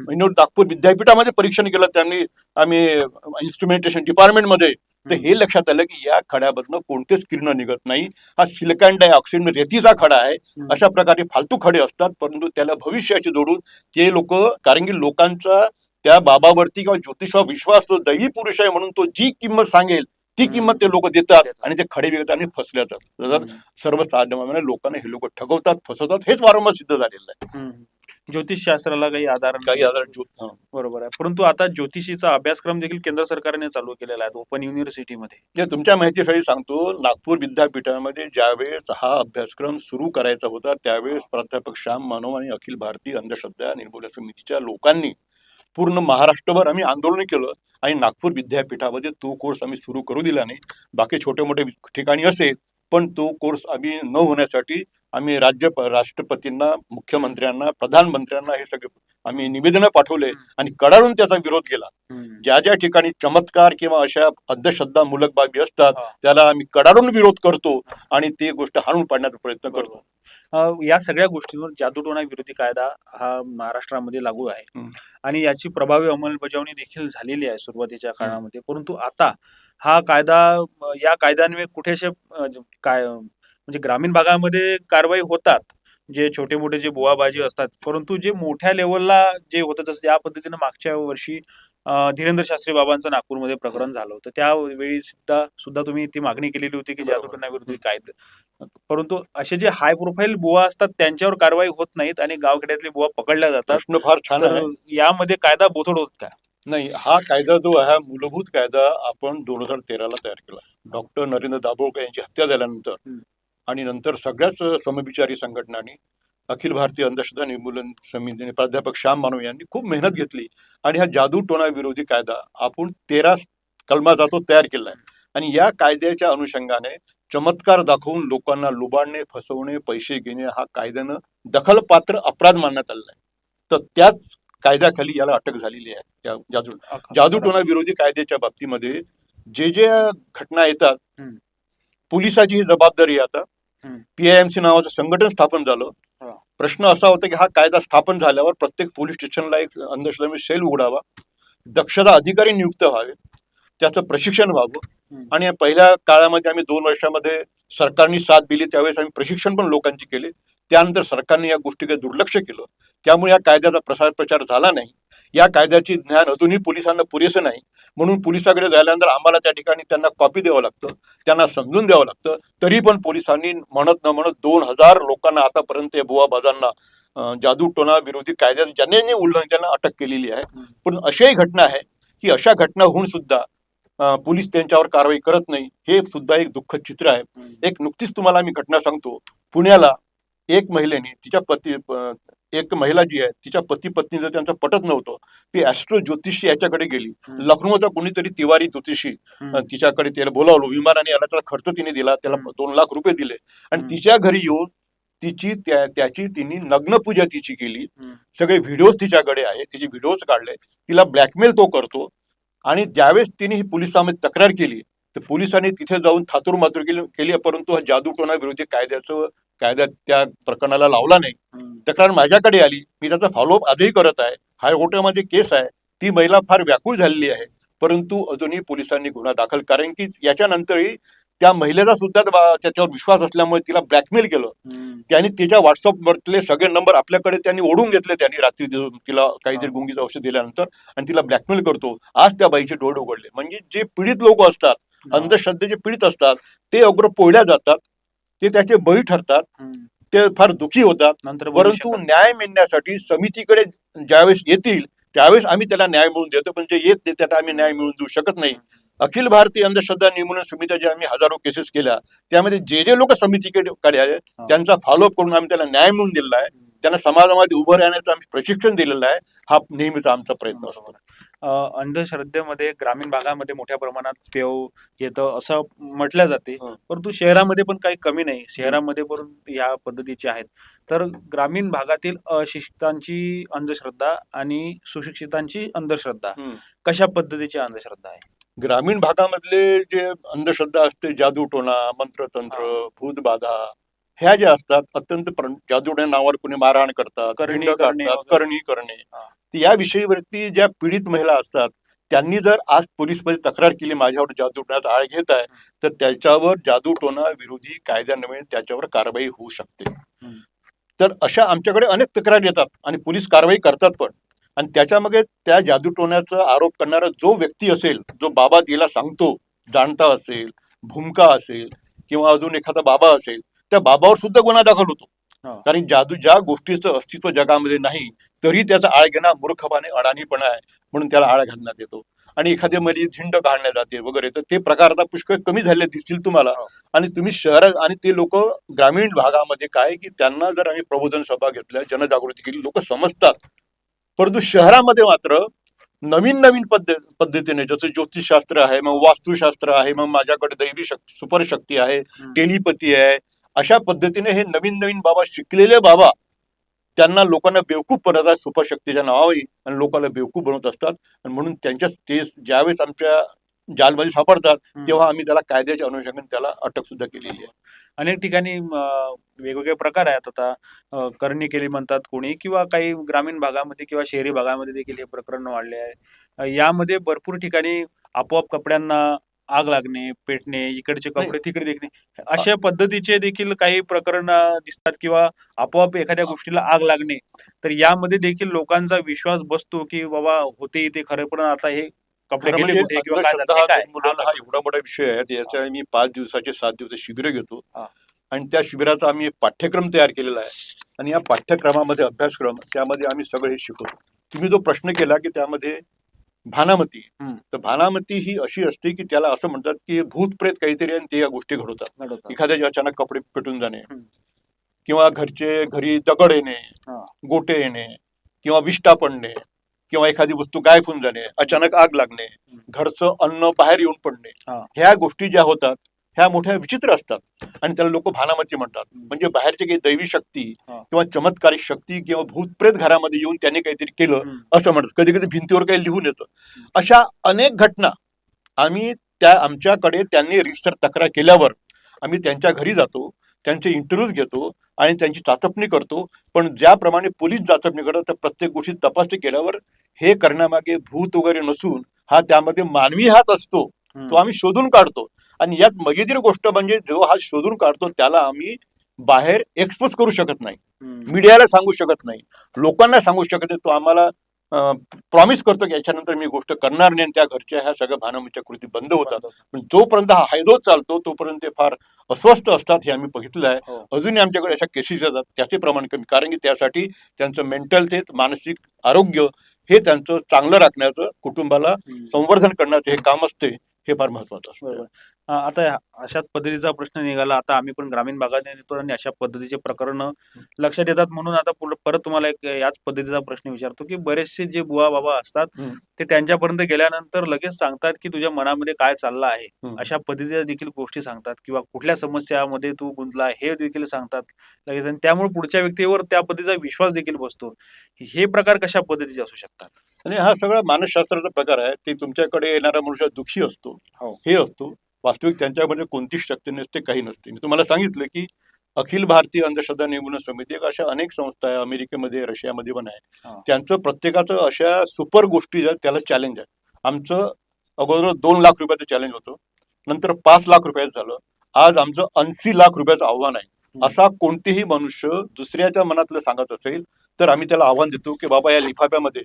नागपूर विद्यापीठामध्ये परीक्षण केलं त्यांनी, आम्ही इन्स्ट्रुमेंटेशन डिपार्टमेंटमध्ये. तर हे लक्षात आलं की या खड्यामधनं कोणतेच किरण निघत नाही, हा सिलिकॉन डायऑक्साईड रेतीचा खडा आहे. अशा प्रकारे फालतू खडे असतात. परंतु त्याला भविष्याची जोडून ते लोक, कारण की लोकांचा त्या बाबावरती किंवा ज्योतिषावर विश्वास, तो दैवी पुरुष आहे म्हणून तो जी किंमत सांगेल ती किंमत ते लोक देतात आणि ते खडे विकतात आणि फसल्या जातात. हम्म. सर्वसाधारणपणे लोकांना हे लोक ठगवतात, फसवतात, हेच वारंवार सिद्ध झालेलं आहे. हम्म. ज्योतिष शास्त्राला काही आधार काही नाही. आजार बरोबर आहे. परंतु आता ज्योतिषीचा अभ्यासक्रम देखील केंद्र सरकारने चालू केलेला आहे ओपन युनिव्हर्सिटीमध्ये. जे तुमच्या माहितीसाठी सांगतो, नागपूर विद्यापीठामध्ये ज्यावेळेस हा अभ्यासक्रम सुरू करायचा होता त्यावेळेस प्राध्यापक श्याम मानव आणि अखिल भारतीय अंधश्रद्धा निर्मूलन समितीच्या लोकांनी पूर्ण महाराष्ट्रभर आम्ही आंदोलन केलं आणि नागपूर विद्यापीठामध्ये तो कोर्स आम्ही सुरू करू दिला नाही. बाकी छोटे मोठे ठिकाणी असेल, पण तो कोर्स आम्ही न होण्यासाठी आम्ही राष्ट्रपतींना, मुख्यमंत्र्यांना, प्रधानमंत्र्यांना हे सगळे आम्ही निवेदनं पाठवले आणि कडाडून त्याचा विरोध केला. ज्या ज्या ठिकाणी चमत्कार किंवा अशा अंधश्रद्धामूलक बाबी असतात त्याला आम्ही कडाडून विरोध करतो आणि ती गोष्ट हाणून पाडण्याचा प्रयत्न करतो. या सगळ्या गोष्टींवर जादूटोणा विरोधी कायदा हा महाराष्ट्रामध्ये लागू आहे आणि याची प्रभावी अंमलबजावणी देखील झालेली आहे सुरुवातीच्या काळामध्ये. परंतु आता हा कायदा, या कायद्यान्वये कुठेशे काय म्हणजे ग्रामीण भागामध्ये कारवाई होतात, जे छोटे मोठे जे बोवाबाजी असतात, परंतु जे मोठ्या लेवलला जे होतं, जसं या पद्धतीनं मागच्या वर्षी धीरेंद्र शास्त्री बाबांचं नागपूरमध्ये प्रकरण झालं होतं, त्यावेळी सुद्धा तुम्ही ती मागणी केलेली होती की जादूटोणा विरोधी कायदा. परंतु असे जे हाय प्रोफाईल बुवा असतात त्यांच्यावर कारवाई होत नाहीत आणि गावखेड्यातले बुवा पकडल्या जातात. प्रश्न फार छान आहे. यामध्ये कायदा बोथड होत का? नाही, हा कायदा जो आहे, मूलभूत कायदा आपण 2013 तयार केला. डॉक्टर नरेंद्र दाभोळकर यांची हत्या झाल्यानंतर आणि नंतर सगळ्याच समविचारी संघटनांनी, अखिल भारतीय अंधश्रद्धा निर्मूलन समितीने, प्राध्यापक श्याम मानव यांनी खूप मेहनत घेतली आणि हा जादूटोणा विरोधी कायदा आपण 13 कलमाचा तो तयार केला आहे. आणि या कायद्याच्या अनुषंगाने चमत्कार दाखवून लोकांना लुबाडणे, फसवणे, पैसे घेणे हा कायद्यानं दखलपात्र अपराध मानण्यात आलेला आहे. तर त्याच कायद्याखाली याला अटक झालेली आहे. या जादूटोणा विरोधी कायद्याच्या बाबतीमध्ये जे जे घटना येतात, पोलिसाची ही जबाबदारी आहे. आता PIMC नावाचं संघटन स्थापन झालं. प्रश्न असा होता की हा कायदा स्थापन झाल्यावर प्रत्येक पोलीस स्टेशनला एक अंधश्रद्धा सेल उघडावा, दक्षता अधिकारी नियुक्त व्हावे, त्याचं प्रशिक्षण व्हावं. आणि पहिल्या काळामध्ये आम्ही 2 वर्षामध्ये सरकारने साथ दिली, त्यावेळेस आम्ही प्रशिक्षण पण लोकांची केले. त्यानंतर सरकारने या गोष्टीकडे दुर्लक्ष केलं, त्यामुळे या कायद्याचा प्रचार झाला नाही. या कायद्याचे ज्ञान अजूनही पोलिसांना पुरेसं नाही, म्हणून पोलिसाकडे जायल्यानंतर आम्हाला त्या ठिकाणी त्यांना कॉपी द्यावं लागतं, त्यांना समजून द्यावं लागतं. तरी पण पोलिसांनी म्हणत 2000 लोकांना आतापर्यंत या बुवाबाजांना जादूटोणा विरोधी कायद्यात ज्यांनी उल्लंघन त्यांना अटक केलेली आहे. पण अशाही घटना आहे की अशा घटना होऊन सुद्धा पोलीस त्यांच्यावर कारवाई करत नाही. हे सुद्धा एक दुःखद चित्र आहे. एक नुकतीच तुम्हाला मी घटना सांगतो. पुण्याला एक महिलेने एक महिला जी आहे तिच्या पती पत्नी जर त्यांचं पटत नव्हतं, ती ॲस्ट्रो ज्योतिषी याच्याकडे गेली. लखनौचा कोणीतरी तिवारी ज्योतिषी तिच्याकडे त्याला बोलावलं, विमानाने आला, त्याला खर्च तिने दिला, त्याला 2 लाख रुपये दिले आणि तिच्या घरी येऊन त्याची तिने नग्नपूजा तिची केली. सगळे व्हिडिओज तिच्याकडे आहे, तिचे व्हिडिओज काढले, तिला ब्लॅकमेल तो करतो. आणि ज्यावेळेस तिने ही पोलिसांमध्ये तक्रार केली तर पोलिसांनी तिथे जाऊन थातूर मातूर केली, परंतु हा जादूटोणा विरोधी कायदा त्या प्रकरणाला लावला नाही. तक्रार माझ्याकडे आली, मी त्याचा फॉलोअप आजही करत आहे. हायकोर्टामध्ये केस आहे, ती महिला फार व्याकुळ झालेली आहे, परंतु अजूनही पोलिसांनी गुन्हा दाखल, कारण की याच्यानंतरही त्या महिलेचा सुद्धा त्याच्यावर विश्वास असल्यामुळे तिला ब्लॅकमेल केलं. त्यांनी तिच्या व्हॉट्सअपवरले सगळे नंबर आपल्याकडे त्यांनी ओढून घेतले. त्यांनी रात्री तिला काहीतरी गुंगीचं औषध दिल्यानंतर आणि तिला ब्लॅकमेल करतो. आज त्या बाईचे डोळे उघडले. म्हणजे जे पीडित लोक असतात, अंधश्रद्धेचे पीडित असतात, ते अग्र पोळल्या जातात, ते त्याचे बळी ठरतात, ते फार दुःखी होतात. परंतु न्याय मिळण्यासाठी समितीकडे ज्यावेळेस येतील त्यावेळेस आम्ही त्याला न्याय मिळवून देतो, पण जे येत नाही त्याला आम्ही न्याय मिळवून देऊ शकत नाही. अखिल भारतीय अंधश्रद्धा निर्मूलन समित्या ज्या आम्ही हजारो केसेस केल्या, त्यामध्ये जे लोक समितीकडे आले त्यांचा फॉलोअप करून आम्ही त्याला न्याय मिळवून दिलेला आहे. त्यांना समाजामध्ये उभं राहण्याचं आम्ही प्रशिक्षण दिलेलं आहे. हा नेहमीचा आमचा प्रयत्न असतो. अंधश्रद्धेमध्ये ग्रामीण भागामध्ये मोठ्या प्रमाणात पेव येतं असं म्हटलं जाते, परंतु शहरामध्ये पण काही कमी नाही. शहरामध्ये पण या पद्धतीचे आहेत. तर ग्रामीण भागातील अशिक्षितांची अंधश्रद्धा आणि सुशिक्षितांची अंधश्रद्धा कशा पद्धतीची अंधश्रद्धा आहे? ग्रामीण भागामधले जे अंधश्रद्धा असते, जादूटोणा, मंत्रतंत्र, भूतबाधा, ह्या ज्या असतात, अत्यंत जादूटोण्या नावावर कोणी मारहाण करतात, करणी करणे, याविषयीवरती ज्या पीडित महिला असतात त्यांनी जर आज पोलीसमध्ये तक्रार केली माझ्यावर जादूटोण्याचा आळ घेत आहे, तर त्याच्यावर जादूटोणा विरोधी कायद्यान्वये त्याच्यावर कारवाई होऊ शकते. तर अशा आमच्याकडे अनेक तक्रारी येतात आणि पोलीस कारवाई करतात पण. आणि त्याच्यामध्ये त्या जादूटोण्याचा आरोप करणारा जो व्यक्ती असेल, जो बाबा तिला सांगतो जाणता असेल, भूमिका असेल किंवा अजून एखादा बाबा असेल, त्या बाबावर सुद्धा गुन्हा दाखल होतो. हा. कारण जादू ज्या गोष्टीचं अस्तित्व जगामध्ये नाही तरी त्याचा आळ घेणं मूर्खपणे अडाणीपणा आहे, म्हणून त्याला आळ घालण्यात येतो. आणि एखाद्या मध्ये झिंड काढण्यात जाते वगैरे, तर ते प्रकार आता पुष्कळ कमी झाले दिसतील तुम्हाला. आणि तुम्ही शहरात, आणि ते लोक ग्रामीण भागामध्ये काय की त्यांना जर आम्ही प्रबोधन सभा घेतल्या, जनजागृती केली, लोक समजतात. परंतु शहरामध्ये मात्र नवीन नवीन पद्धतीने, जसं ज्योतिषशास्त्र आहे, मग वास्तुशास्त्र आहे, मग माझ्याकडे दैवी शक्ती, सुपरशक्ती आहे, टेलिपती आहे, अशा पद्धतीने हे नवीन नवीन बाबा, शिकलेले बाबा, त्यांना लोकांना बेवकूफ बनवतात सुपरशक्तीच्या नावावी, आणि लोकांना बेवकूफ बनवत असतात. आणि म्हणून त्यांच्या ते ज्यावेळेस आमच्या जालमध्ये सापडतात तेव्हा आम्ही त्याला कायद्याच्या अनुषंगाने त्याला अटक सुद्धा केलेली आहे. अनेक ठिकाणी वेगवेगळे प्रकार आहेत. आता करणी केली म्हणतात कोणी, किंवा काही ग्रामीण भागामध्ये किंवा शहरी भागामध्ये देखील हे प्रकरण वाढले आहे. यामध्ये भरपूर ठिकाणी आपोआप कपड्यांना आग लागणे, पेटणे, इकडचे कपडे तिकडे देखणे, अशा पद्धतीचे देखील काही प्रकरण दिसतात, किंवा आपोआप एखाद्या गोष्टीला आग लागणे. तर यामध्ये देखील लोकांचा विश्वास बसतो की बाबा होते इथे खरं, पण आता हे कपडे गेले म्हणजे कुठे किंवा काय झालं, अंधश्रद्धा हे काय? निर्मूलन हा एवढा मोठा विषय आहे. याच्या मी 5 दिवसाचे 7 दिवसाचे शिबिर घेतो, हा. आणि त्या शिबिराचा आम्ही एक पाठ्यक्रम तयार केलेला आहे. आणि या पाठ्यक्रमामध्ये अभ्यासक्रम, त्यामध्ये आम्ही सगळे शिकवतो. तुम्ही जो प्रश्न केला की त्यामध्ये भानामती, तर भानामती ही अशी असते की त्याला असं म्हणतात की भूत प्रेत काहीतरी आणि ते या गोष्टी घडवतात. एखाद्याचे अचानक कपडे पेटून जाणे, किंवा घरी दगड येणे, गोटे येणे, किंवा विष्ठा पडणे, किंवा एखादी वस्तू गायब होऊन जाणे, अचानक आग लागणे, घरचं अन्न बाहेर येऊन पडणे, ह्या गोष्टी ज्या होतात ह्या मोठ्या विचित्र असतात, आणि त्याला लोक भानामती म्हणतात. म्हणजे बाहेरची काही दैवी शक्ती किंवा चमत्कारिक शक्ती किंवा भूतप्रेत घरामध्ये येऊन त्याने काहीतरी केलं असं म्हणतात. कधी कधी भिंतीवर काही लिहून येतं. अशा अनेक घटना आम्ही आमच्याकडे त्यांनी रिसर तक्रार केल्यावर आम्ही त्यांच्या घरी जातो, त्यांचे इंटरव्ह्यूज घेतो आणि त्यांची चाचपणी करतो. पण ज्याप्रमाणे पोलीस चाचपणी करतात, तर प्रत्येक गोष्टी तपासणी केल्यावर हे करण्यामागे भूत वगैरे नसून हा त्यामध्ये मानवी हात असतो, तो आम्ही शोधून काढतो. आणि यात मजेदार गोष्ट म्हणजे जो हा शोधून काढतो त्याला आम्ही बाहेर एक्सपोज करू शकत नाही, मीडियाला सांगू शकत नाही, लोकांना सांगू शकत नाही. तो आम्हाला प्रॉमिस करतो की याच्यानंतर मी गोष्ट करणार नाही, आणि त्या घरच्या ह्या सगळ्या भानामतीच्या कृती बंद होतात. पण जोपर्यंत हा हायदोस चालतो तोपर्यंत ते फार अस्वस्थ असतात, हे आम्ही बघितलं आहे. अजूनही आमच्याकडे अशा केसेस येतात, त्याचे प्रमाण कमी, कारण की त्यासाठी त्यांचं मेंटल हेल्थ, मानसिक आरोग्य हे त्यांचं चांगलं राखण्याचं, कुटुंबाला संवर्धन करण्याचं हे काम असते, हे फार महत्वाचं असतं. आता अशाच पद्धतीचा प्रश्न निघाला. आता आम्ही पण ग्रामीण भागात येतो आणि अशा पद्धतीचे प्रकरण लक्षात येतात, म्हणून आता परत तुम्हाला एक याच पद्धतीचा प्रश्न विचारतो की बरेचसे जे बुवा बाबा असतात ते त्यांच्यापर्यंत गेल्यानंतर लगेच सांगतात की तुझ्या मनामध्ये काय चाललं आहे, अशा पद्धतीच्या देखील गोष्टी सांगतात, किंवा कुठल्या समस्यामध्ये तू गुंतला हे देखील सांगतात लगेच, आणि त्यामुळे पुढच्या व्यक्तीवर त्या पद्धतीचा विश्वास देखील बसतो. हे प्रकार कशा पद्धतीचे असू शकतात? आणि हा सगळा मानसशास्त्राचा प्रकार आहे. ते तुमच्याकडे येणारा मनुष्य दुःखी असतो, हे असतो. वास्तविक त्यांच्यामध्ये कोणतीच शक्ती नसते, काही नसते. मी तुम्हाला सांगितलं की अखिल भारतीय अंधश्रद्धा निर्मूलन समिती, एक अशा अनेक संस्था आहे, अमेरिकेमध्ये, रशियामध्ये पण आहे. त्यांचं प्रत्येकाचं अशा सुपर गोष्टी त्याला चॅलेंज आहे. आमचं अगोदर 2 लाख रुपयाचं चॅलेंज होतं, नंतर 5 लाख रुपयाचं झालं, आज आमचं 80 लाख रुपयाचं आव्हान आहे. असा कोणतेही मनुष्य दुसऱ्याच्या मनातलं सांगत असेल तर आम्ही त्याला आव्हान देतो की बाबा या लिफाफ्यामध्ये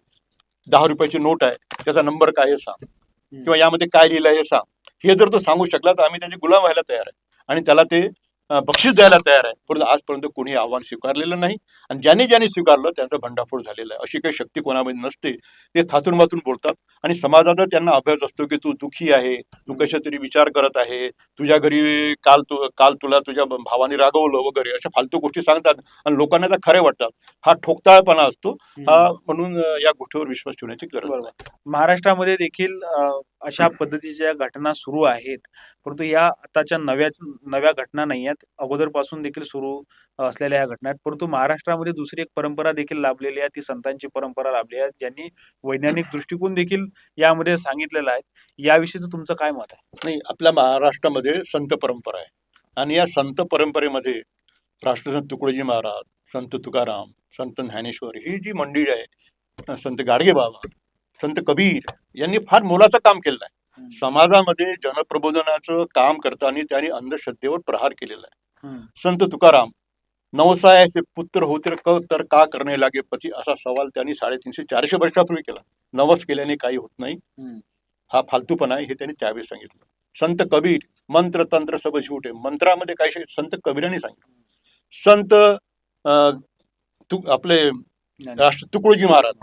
10 रुपयाची नोट आहे, त्याचा नंबर काय हे सांग, किंवा यामध्ये काय लिहिलं हे सांग. हे जर तो सांगू शकला तर आम्ही त्याचे गुलाम व्हायला तयार आहे, आणि त्याला ते बक्षीस द्यायला तयार आहे. परंतु आजपर्यंत कोणी आव्हान स्वीकारलेलं नाही, आणि ज्यांनी स्वीकारलं त्यांचा भंडाफोड झालेला आहे. अशी काही शक्ती कोणामध्ये नसते. ते थातून मातून बोलतात, आणि समाजाचा त्यांना अभ्यास असतो की तू दुःखी आहे, तू कशा तरी विचार करत आहे, तुझ्या घरी काल तुला तुझ्या भावाने रागवलं वगैरे, अशा फालतू गोष्टी सांगतात, आणि लोकांना त्या खरे वाटतात. हा ठोकताळपणा असतो हा, म्हणून या गोष्टीवर विश्वास ठेवण्याची गरज आहे. महाराष्ट्रामध्ये देखील अशा पद्धतीच्या घटना सुरू आहेत, परंतु या आताच्या नव्या घटना नाही आहेत, अगोदरपासून देखील सुरू असलेल्या या घटना आहेत. परंतु महाराष्ट्रामध्ये दुसरी एक परंपरा देखील लाभलेली आहे, ती संतांची परंपरा लाभली आहे, ज्यांनी वैज्ञानिक दृष्टिकोन देखील यामध्ये सांगितलेला आहे. याविषयीचं तुमचं काय मत आहे? नाही, आपल्या महाराष्ट्रामध्ये संत परंपरा आहे, आणि या संत परंपरेमध्ये राष्ट्रसंत तुकडोजी महाराज, संत तुकाराम, संत ज्ञानेश्वर ही जी मंडळी आहे, संत गाडगे बाबा, संत कबीर यांनी फार मोलाचं काम केलेलं आहे. समाजामध्ये जनप्रबोधनाचं काम करताना त्यांनी अंधश्रद्धेवर प्रहार केलेला आहे. संत तुकाराम, नवसायाचे पुत्र होते तर का करणे लागे पती, असा सवाल त्यांनी 350-400 वर्षापूर्वी केला. नवस केल्याने काही होत नाही, हा फालतूपणा आहे, हे त्यांनी त्यावेळेस सांगितलं. संत कबीर मंत्र तंत्र सब झूठ आहे. मंत्रामध्ये काय संत कबीरांनी सांगितलं. संत आपले राष्ट्र तुकडोजी महाराज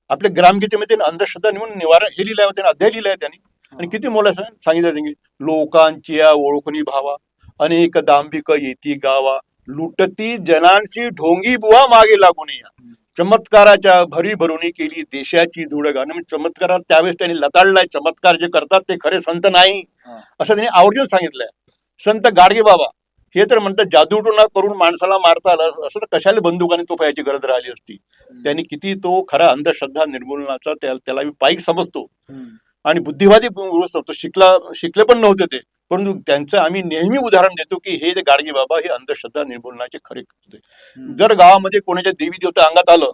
आपल्या ग्रामगीतेमध्ये अंधश्रद्धा म्हणून निवारण हे लिहिलं होते, अध्याय लिहिलाय त्यांनी. आणि किती मोठं सांगितलं त्यांनी, लोकांच्या ओळखणी भावा अनेक दांभिक येती गावा लुटती जनांची ढोंगी बुवा मागे लागून या. चमत्काराच्या भरी भरुणी केली देशाची धुडगाण. म्हणजे चमत्कारात त्यावेळेस त्यांनी लताडलाय. चमत्कार जे करतात ते खरे संत नाही असं त्यांनी आवर्जून सांगितलंय. संत गाडगे बाबा हे तर म्हणतात जादूटोणा करून माणसाला मारता आलं असं तर कशाला बंदुकाने तोफायची गरज राहिली असती. त्यांनी किती तो खरा अंधश्रद्धा निर्मूलनाचा त्याला मी पाईक समजतो आणि बुद्धिवादी होतो. शिकले पण नव्हते ते, परंतु त्यांचं आम्ही नेहमी उदाहरण देतो की हे जे गाडगे बाबा हे अंधश्रद्धा निर्मूलनाचे खरे होते. जर गावामध्ये कोणाच्या देवी देवता अंगात आलं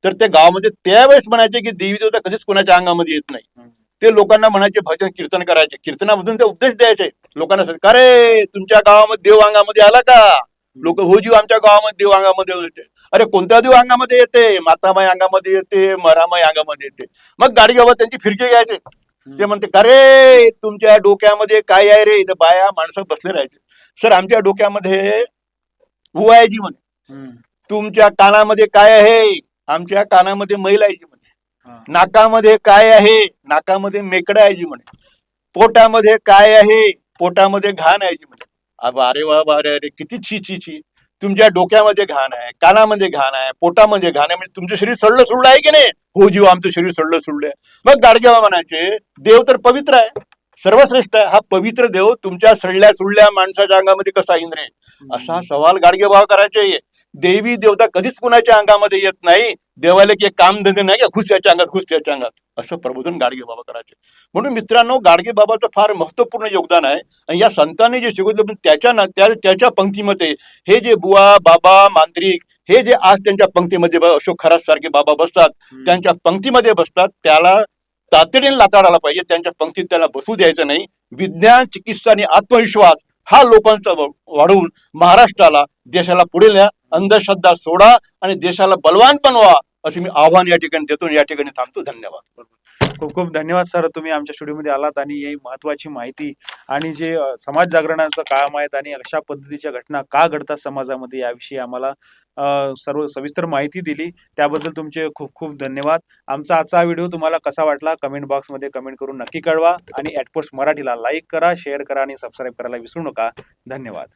तर त्या गावामध्ये त्यावेळेस म्हणायचे की देवी देवता कधीच कोणाच्या अंगामध्ये येत नाही. ते लोकांना म्हणायचे भजन कीर्तन करायचे, कीर्तनामधून ते उपदेश द्यायचे लोकांना. का रे तुमच्या गावामध्ये देव अंगामध्ये आला का? लोक हो जीव आमच्या गावामध्ये देव अंगामध्ये येते. अरे कोणत्या देव अंगामध्ये येते? मातामाई अंगामध्ये येते, मरामाई अंगामध्ये येते. मग गाडगे बाबा त्यांची फिरकी घ्यायचे. ते म्हणते का रे तुमच्या डोक्यामध्ये काय आहे रे? इथं बाया माणसं बसले राहायचे. सर आमच्या डोक्यामध्ये उवायची म्हणे. तुमच्या कानामध्ये काय आहे? आमच्या कानामध्ये मैल आहे म्हणे. नाकामध्ये काय आहे? नाकामध्ये मेकडा आहे म्हणे. पोटामध्ये काय आहे? पोटामध्ये घाण आहे म्हणे. अरे वा अरे किती छी छी छी. तुमच्या डोक्यामध्ये घाण आहे, कानामध्ये घाण आहे, पोटामध्ये घाण आहे, म्हणजे तुमचं शरीर सडलं सुडलं आहे की नाही? हो जीव आमचं शरीर सडलं सुडलं आहे. मग गाडगे बाबा म्हणायचे देव तर पवित्र आहे, सर्वश्रेष्ठ आहे. हा पवित्र देव तुमच्या सडल्या सुडल्या माणसाच्या अंगामध्ये कसा येईन रे? असा सवाल गाडगे बाबा करायचे. देवी देवता कधीच कुणाच्या अंगामध्ये येत नाही. देवाला की कामधंदे नाही, घुस त्याच्या अंगात घुस त्याच्या अंगात असं प्रबोधन गाडगे बाबा करायचे. म्हणून मित्रांनो गाडगे बाबाचं फार महत्वपूर्ण योगदान आहे. आणि या संतांनी जे शिकवलं त्याच्या पंक्तीमध्ये हे जे बुवा बाबा मांत्रिक हे जे आज त्यांच्या पंक्तीमध्ये अशोक खरात सारखे बाबा बसतात, त्यांच्या पंक्तीमध्ये बसतात, त्याला तातडीने लाताडायला पाहिजे. त्यांच्या पंक्तीत त्याला बसू द्यायचं नाही. विज्ञान चिकित्सा आणि आत्मविश्वास हा लोकांचा वाढवून महाराष्ट्राला देशाला पुढे न्या. अंधश्रद्धा सोडा आणि देशाला बलवान बनवा असं मी आव्हान या ठिकाणी देतो. या ठिकाणी थांबतो. धन्यवाद. खूप खूप धन्यवाद सर, तुम्ही आमच्या स्टुडिओमध्ये आलात आणि ही महत्वाची माहिती आणि जे समाज जागरणाचं काम आहेत आणि अशा पद्धतीच्या घटना का घडतात समाजामध्ये याविषयी आम्हाला सर्व सविस्तर माहिती दिली. त्याबद्दल तुमचे खूप खूप धन्यवाद. आमचा आजचा व्हिडिओ तुम्हाला कसा वाटला कमेंट बॉक्समध्ये कमेंट करून नक्की कळवा आणि @पोस्ट मराठीला लाईक करा, शेअर करा आणि सबस्क्राईब करायला विसरू नका. धन्यवाद.